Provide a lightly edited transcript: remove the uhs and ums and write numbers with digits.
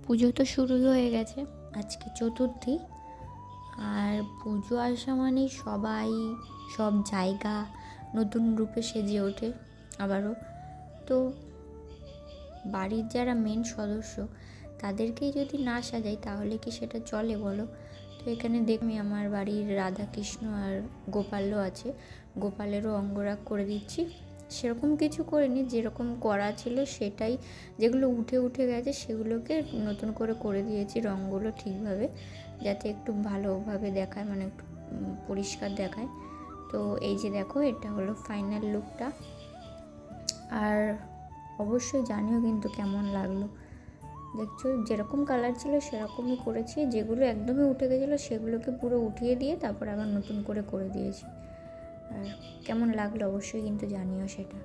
পুজো তো শুরুই হয়ে গেছে, আজকে চতুর্থী। আর পুজো আসা মানেই সবাই সব জায়গা নতুন রূপে সেজে ওঠে আবারও। তো বাড়ির যারা মেন সদস্য তাদেরকেই যদি না সাজাই তাহলে কি সেটা চলে বলো? তো এখানে দেখি আমার বাড়ির রাধাকৃষ্ণ আর গোপালও আছে, গোপালেরও অঙ্গরাগ করে দিচ্ছি। সেরকম কিছু করিনি, যেরকম করা ছিল সেটাই, যেগুলো উঠে উঠে গেছে সেগুলোকে নতুন করে করে দিয়েছি রঙগুলো ঠিকভাবে, যাতে একটু ভালোভাবে দেখায়, মানে একটু পরিষ্কার দেখায়। তো এই যে দেখো, এটা হলো ফাইনাল লুকটা। আর অবশ্যই জানিও কিন্তু কেমন লাগলো। দেখছো যেরকম কালার ছিল সেরকমই করেছি, যেগুলো একদমই উঠে গেছিলো সেগুলোকে পুরো উঠিয়ে দিয়ে তারপর আবার নতুন করে করে দিয়েছি। আর কেমন লাগলো অবশ্যই কিন্তু জানিও সেটা।